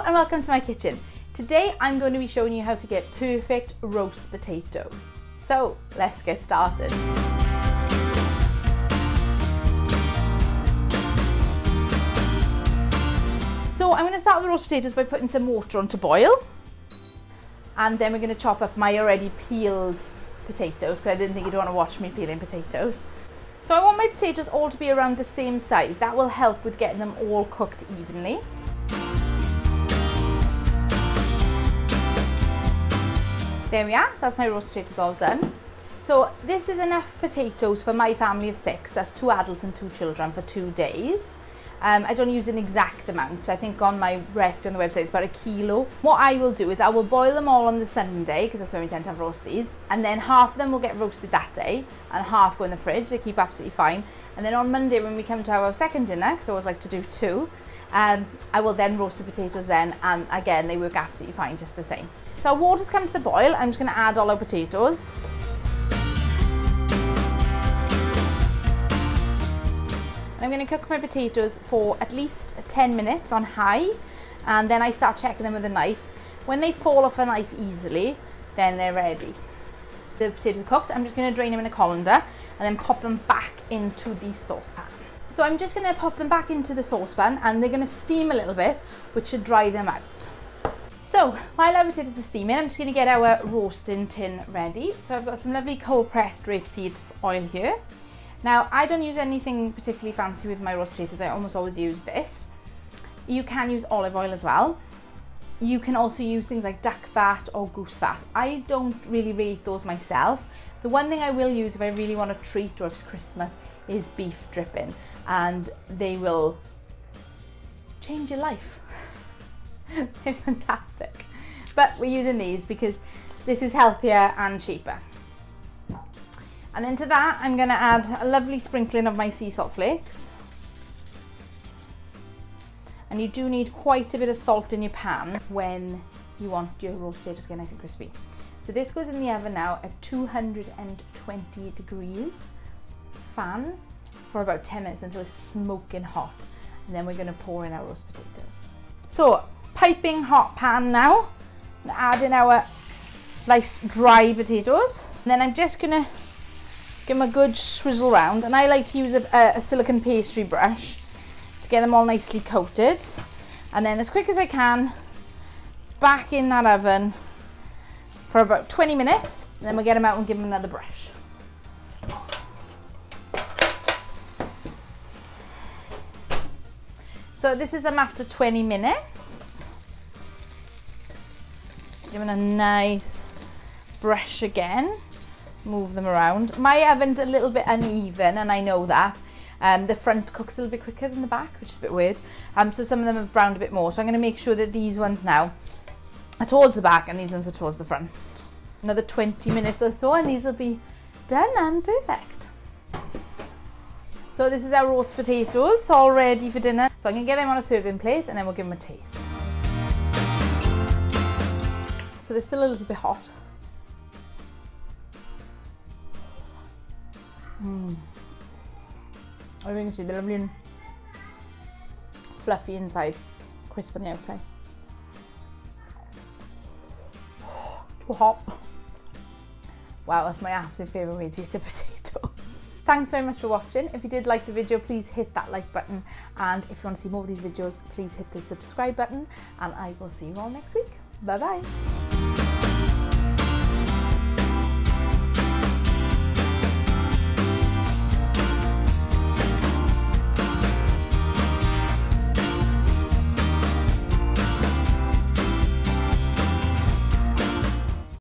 Hello and welcome to my kitchen. Today I'm going to be showing you how to get perfect roast potatoes. So let's get started. So I'm going to start with the roast potatoes by putting some water on to boil. And then we're going to chop up my already peeled potatoes because I didn't think you'd want to watch me peeling potatoes. So I want my potatoes all to be around the same size. That will help with getting them all cooked evenly. There we are, that's my roast potatoes all done. So this is enough potatoes for my family of 6, that's 2 adults and 2 children for 2 days. I don't use an exact amount, I think on my recipe on the website it's about 1 kilo. What I will do is I will boil them all on the Sunday, because that's when we tend to have roasties, and then half of them will get roasted that day, and half go in the fridge, they keep absolutely fine. And then on Monday when we come to our second dinner, because I always like to do 2, I will then roast the potatoes then, and again they work absolutely fine, just the same. So our water's come to the boil, I'm just going to add all our potatoes. And I'm going to cook my potatoes for at least 10 minutes on high, and then I start checking them with a knife. When they fall off a knife easily, then they're ready. The potatoes are cooked, I'm just going to drain them in a colander and then pop them back into the saucepan. So I'm just going to pop them back into the saucepan and they're going to steam a little bit, which should dry them out. So while our potatoes are steaming, I'm just going to get our roasting tin ready. So I've got some lovely cold pressed rapeseed oil here. Now I don't use anything particularly fancy with my roast potatoes, I almost always use this. You can use olive oil as well. You can also use things like duck fat or goose fat. I don't really rate those myself. The one thing I will use if I really want a treat or if it's Christmas is beef dripping, and they will change your life. They're fantastic. But we're using these because this is healthier and cheaper. And then to that I'm going to add a lovely sprinkling of my sea salt flakes. And you do need quite a bit of salt in your pan when you want your roast potatoes to get nice and crispy. So this goes in the oven now at 220 degrees fan for about 10 minutes until it's smoking hot. And then we're going to pour in our roast potatoes. So piping hot pan now, and add in our nice dry potatoes. And then I'm just going to give them a good swizzle round, and I like to use a silicone pastry brush to get them all nicely coated. And then as quick as I can, back in that oven for about 20 minutes, and then we'll get them out and give them another brush. So this is them after 20 minutes. Give them a nice brush again. Move them around. My oven's a little bit uneven and I know that. The front cooks a little bit quicker than the back, which is a bit weird. So some of them have browned a bit more. So I'm going to make sure that these ones now are towards the back and these ones are towards the front. Another 20 minutes or so and these will be done and perfect. So this is our roast potatoes all ready for dinner. So I'm going to get them on a serving plate and then we'll give them a taste. So they're still a little bit hot. I think you can see they're lovely and fluffy inside, crisp on the outside. Too hot. Wow, that's my absolute favourite way to eat a potato. Thanks very much for watching. If you did like the video, please hit that like button, and if you want to see more of these videos, please hit the subscribe button, and I will see you all next week. Bye bye.